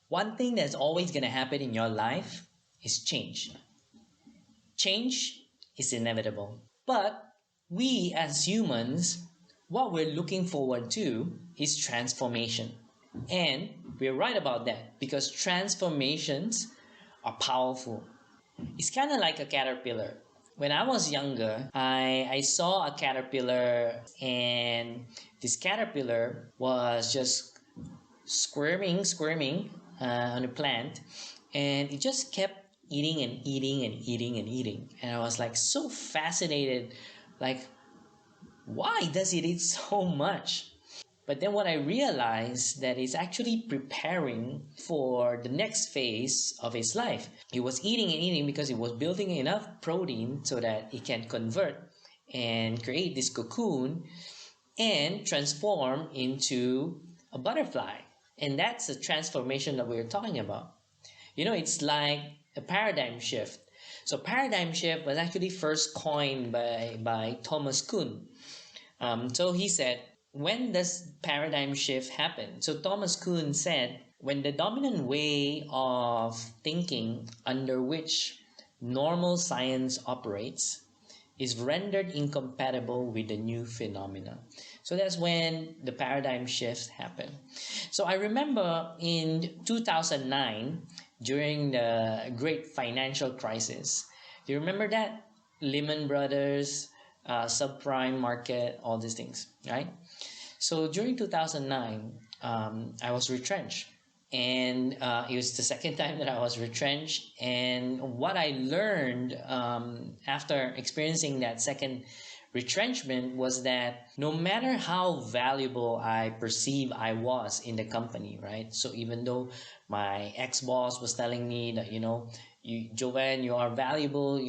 One thing that's always going to happen in your life is change. Change is inevitable. But we as humans, what we're looking forward to is transformation. And we're right about that because transformations are powerful. It's kind of like a caterpillar. When I was younger, I saw a caterpillar, and this caterpillar was just squirming on a plant, and it just kept eating and eating and eating and eating. And I was like so fascinated, like, why does it eat so much? But then what I realized that it's actually preparing for the next phase of its life. It was eating and eating because it was building enough protein so that it can convert and create this cocoon and transform into a butterfly. And that's the transformation that we're talking about. You know, it's like a paradigm shift. So paradigm shift was actually first coined by Thomas Kuhn. So he said, when does paradigm shift happen? So Thomas Kuhn said, when the dominant way of thinking under which normal science operates is rendered incompatible with the new phenomena. So that's when the paradigm shifts happen. So I remember in 2009, during the great financial crisis, do you remember that? Lehman Brothers, subprime market, all these things, right? So during 2009, I was retrenched, and it was the second time that I was retrenched. And what I learned after experiencing that second retrenchment was that no matter how valuable I perceive I was in the company, right? So even though my ex-boss was telling me that, Jovan, you are valuable,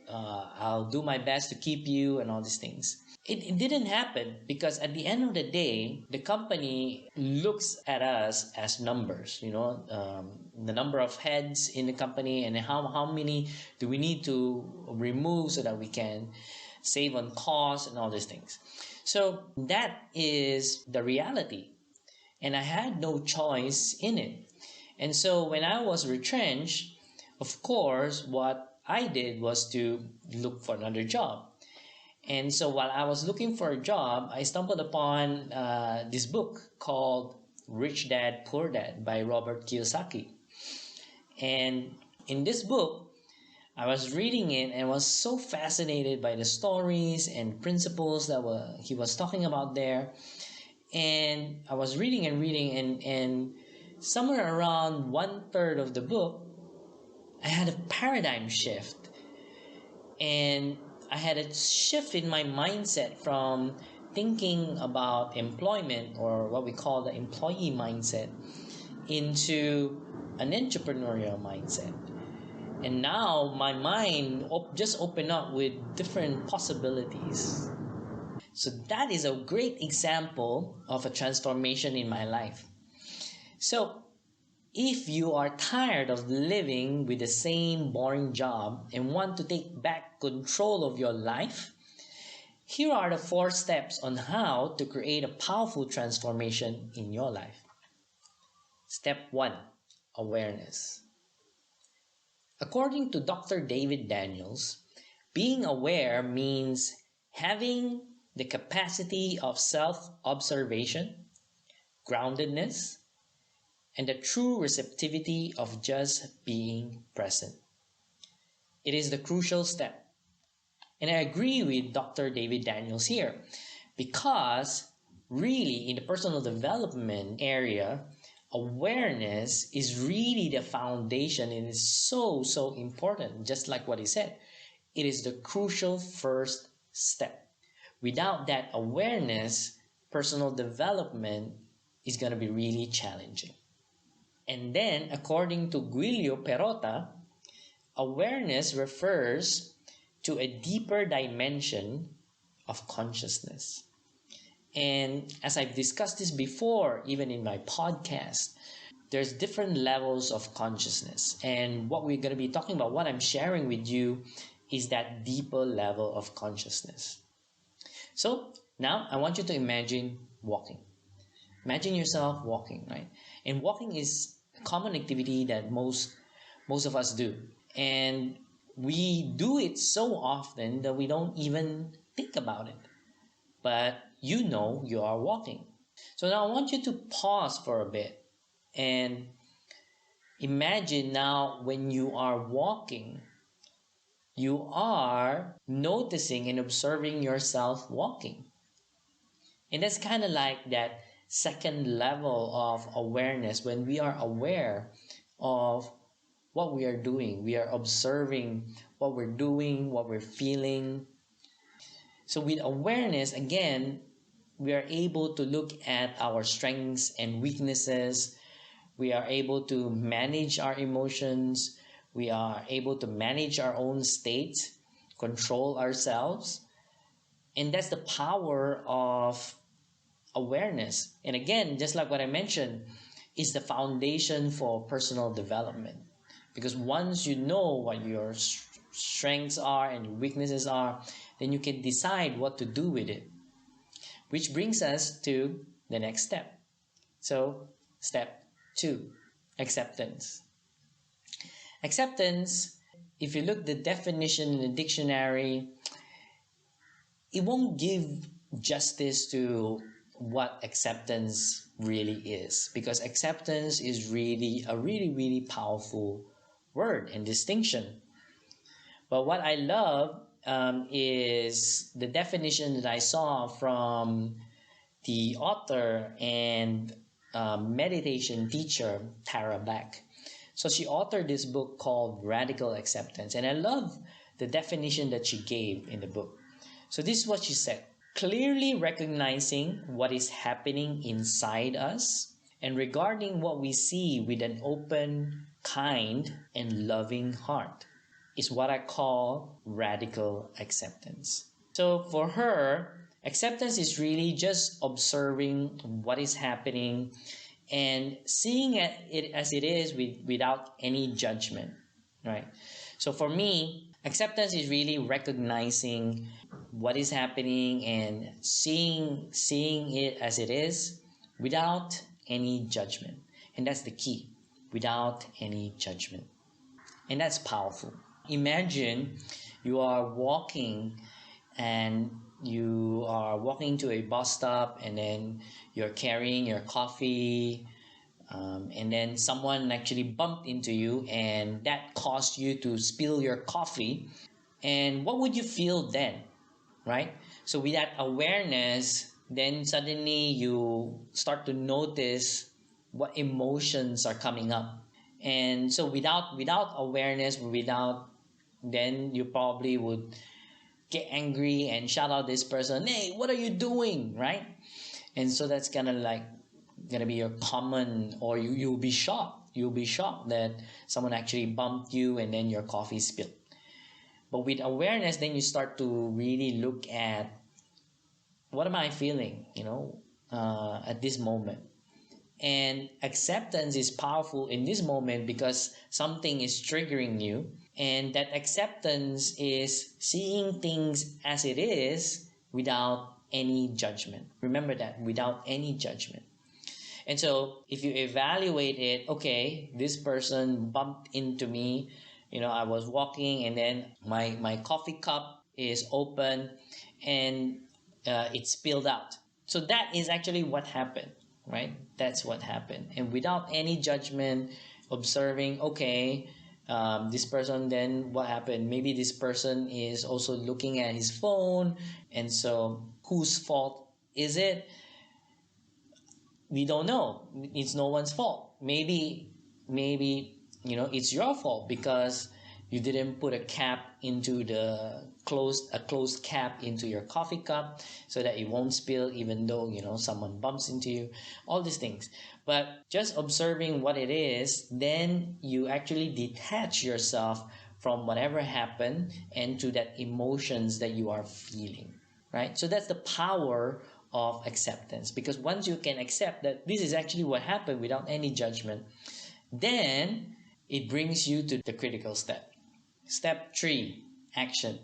I'll do my best to keep you and all these things. It didn't happen because at the end of the day, the company looks at us as numbers, the number of heads in the company and how many do we need to remove so that we can save on costs and all these things. So that is the reality. And I had no choice in it. And so when I was retrenched, of course, what I did was to look for another job. And so while I was looking for a job, I stumbled upon this book called Rich Dad, Poor Dad by Robert Kiyosaki. And in this book, I was reading it and was so fascinated by the stories and principles that he was talking about there. And I was reading and somewhere around 1/3 of the book, I had a paradigm shift. And I had a shift in my mindset from thinking about employment, or what we call the employee mindset, into an entrepreneurial mindset. And now my mind just opened up with different possibilities. So that is a great example of a transformation in my life. So if you are tired of living with the same boring job and want to take back control of your life, here are the 4 steps on how to create a powerful transformation in your life. Step 1, awareness. According to Dr. David Daniels, being aware means having the capacity of self-observation, groundedness, and the true receptivity of just being present. It is the crucial step. And I agree with Dr. David Daniels here, because really in the personal development area, awareness is really the foundation, and it's so important. Just like what he said, it is the crucial first step. Without that awareness, personal development is going to be really challenging. And then, according to Giulio Perota, awareness refers to a deeper dimension of consciousness. And as I've discussed this before, even in my podcast, there's different levels of consciousness. And what we're going to be talking about, what I'm sharing with you, is that deeper level of consciousness. So now I want you to imagine walking. Imagine yourself walking, right? And walking is common activity that most of us do. And we do it so often that we don't even think about it. But you know you are walking. So now I want you to pause for a bit and imagine now when you are walking, you are noticing and observing yourself walking. And that's kind of like that second level of awareness when we are aware of what we are doing. We are observing what we're doing, what we're feeling. So with awareness, again, we are able to look at our strengths and weaknesses. We are able to manage our emotions. We are able to manage our own state, control ourselves. And that's the power of awareness. And again, just like what I mentioned, is the foundation for personal development. Because once you know what your strengths are and your weaknesses are, then you can decide what to do with it. Which brings us to the next step. So, step 2, acceptance. Acceptance, if you look the definition in the dictionary, it won't give justice to what acceptance really is, because acceptance is really a really powerful word and distinction. But what I love is the definition that I saw from the author and meditation teacher Tara Beck. So she authored this book called Radical Acceptance, and I love the definition that she gave in the book. So this is what she said: clearly recognizing what is happening inside us and regarding what we see with an open, kind, and loving heart is what I call radical acceptance. So for her, acceptance is really just observing what is happening and seeing it as it is without any judgment, right? So for me, acceptance is really recognizing what is happening and seeing it as it is without any judgment. And that's the key, without any judgment. And that's powerful. Imagine you are walking and you are walking to a bus stop, and then you're carrying your coffee, and then someone actually bumped into you and that caused you to spill your coffee. And what would you feel then, right? So with that awareness, then suddenly you start to notice what emotions are coming up. And so without awareness, then you probably would get angry and shout out this person, hey, what are you doing, right? And so that's gonna be your common, or you'll be shocked that someone actually bumped you and then your coffee spilled. But with awareness, then you start to really look at, what am I feeling, at this moment? And acceptance is powerful in this moment because something is triggering you. And that acceptance is seeing things as it is without any judgment. Remember that, without any judgment. And so if you evaluate it, okay, this person bumped into me, I was walking and then my coffee cup is open and it spilled out. So that is actually what happened, right? That's what happened. And without any judgment, observing, okay, this person, then what happened? Maybe this person is also looking at his phone. And so whose fault is it? We don't know. It's no one's fault. Maybe it's your fault because you didn't put a closed cap into your coffee cup so that it won't spill, even though someone bumps into you. All these things. But just observing what it is, then you actually detach yourself from whatever happened and to that emotions that you are feeling, right? So that's the power of acceptance, because once you can accept that this is actually what happened without any judgment, then it brings you to the critical step. Step 3, action.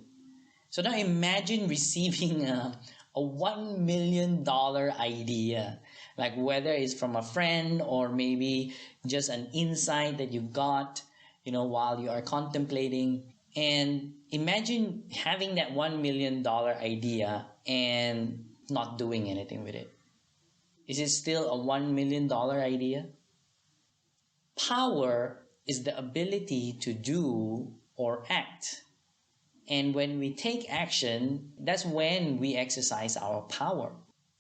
So now imagine receiving a $1 million idea Like whether it's from a friend or maybe just an insight that you got, while you are contemplating. And imagine having that $1 million idea and not doing anything with it. Is it still a $1 million idea? Power is the ability to do or act. And when we take action, that's when we exercise our power.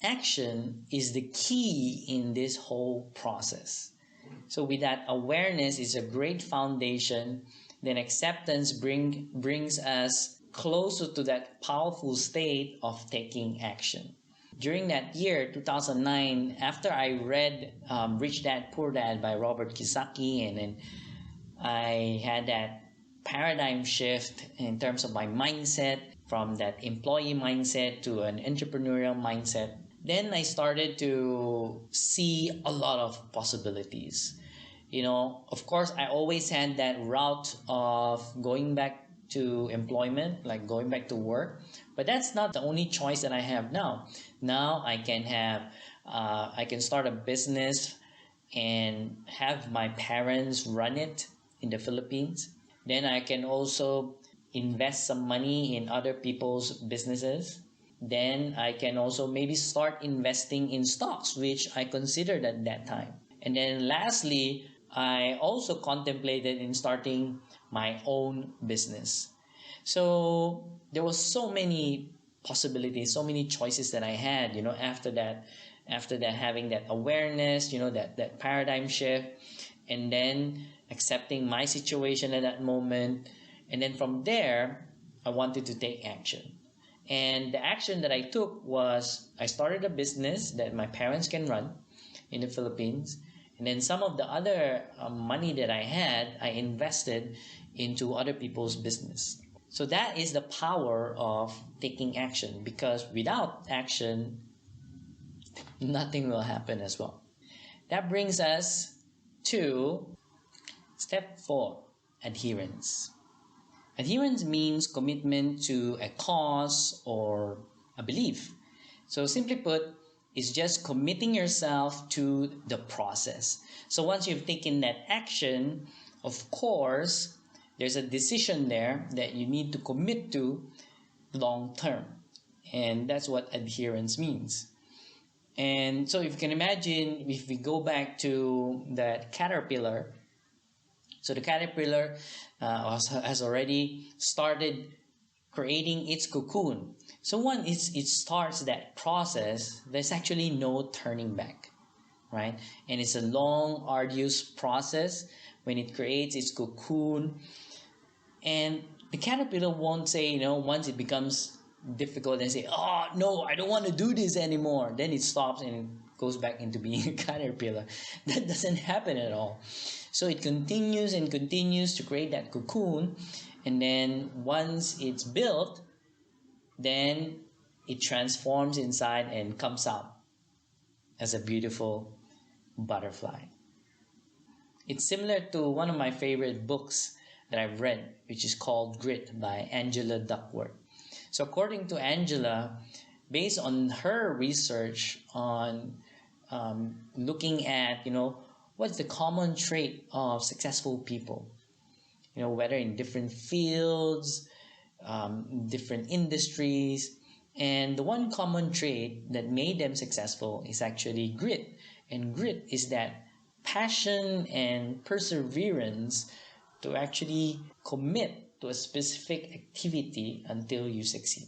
Action is the key in this whole process. So with that, awareness is a great foundation. Then acceptance brings us closer to that powerful state of taking action. During that year, 2009, after I read Rich Dad, Poor Dad by Robert Kiyosaki, and then I had that paradigm shift in terms of my mindset from that employee mindset to an entrepreneurial mindset, then I started to see a lot of possibilities. Of course, I always had that route of going back to employment, like going back to work, but that's not the only choice that I have now. Now I can start a business and have my parents run it in the Philippines. Then I can also invest some money in other people's businesses. Then I can also maybe start investing in stocks, which I considered at that time. And then lastly, I also contemplated in starting my own business. So there was so many possibilities, so many choices that I had, after that having that awareness, that paradigm shift, and then accepting my situation at that moment. And then from there, I wanted to take action. And the action that I took was I started a business that my parents can run in the Philippines. And then some of the other money that I had, I invested into other people's business. So that is the power of taking action, because without action, nothing will happen as well. That brings us to step 4, adherence. Adherence means commitment to a cause or a belief. So simply put, it's just committing yourself to the process. So once you've taken that action, of course, there's a decision there that you need to commit to long term. And that's what adherence means. And so if you can imagine, if we go back to that caterpillar, so the caterpillar has already started creating its cocoon. So once it starts that process, there's actually no turning back, right? And it's a long, arduous process when it creates its cocoon. And the caterpillar won't say, once it becomes difficult and say, oh, no, I don't want to do this anymore. Then it stops and goes back into being a caterpillar. That doesn't happen at all. So it continues and continues to create that cocoon. And then once it's built, then it transforms inside and comes out as a beautiful butterfly. It's similar to one of my favorite books that I've read, which is called Grit by Angela Duckworth. So according to Angela, based on her research on looking at, what's the common trait of successful people, whether in different fields, different industries, and the one common trait that made them successful is actually grit. And grit is that passion and perseverance to actually commit to a specific activity until you succeed.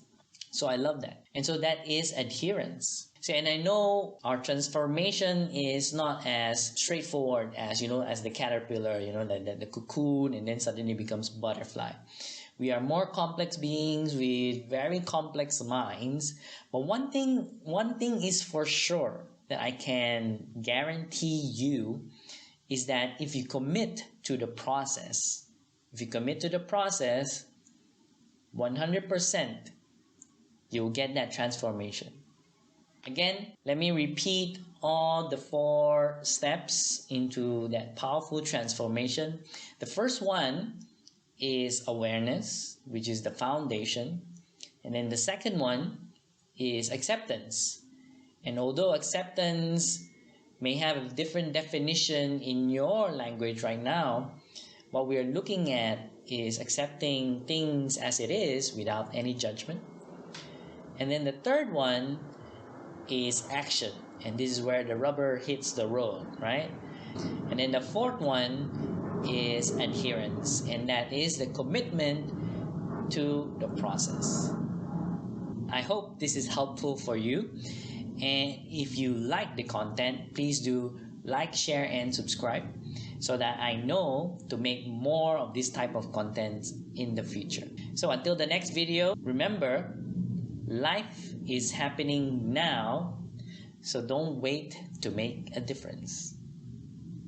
So I love that. And so that is adherence. So, and I know our transformation is not as straightforward as, as the caterpillar, the cocoon, and then suddenly becomes butterfly. We are more complex beings with very complex minds. But one thing is for sure that I can guarantee you is that if you commit to the process, 100%, you'll get that transformation. Again, let me repeat all the 4 steps into that powerful transformation. The first one is awareness, which is the foundation. And then the second one is acceptance. And although acceptance may have a different definition in your language right now. What we are looking at is accepting things as it is without any judgment. And then the third one is action. And this is where the rubber hits the road, right? And then the fourth one is adherence. And that is the commitment to the process. I hope this is helpful for you. And if you like the content, please do like, share, and subscribe so that I know to make more of this type of content in the future. So until the next video, remember, life is happening now, so don't wait to make a difference.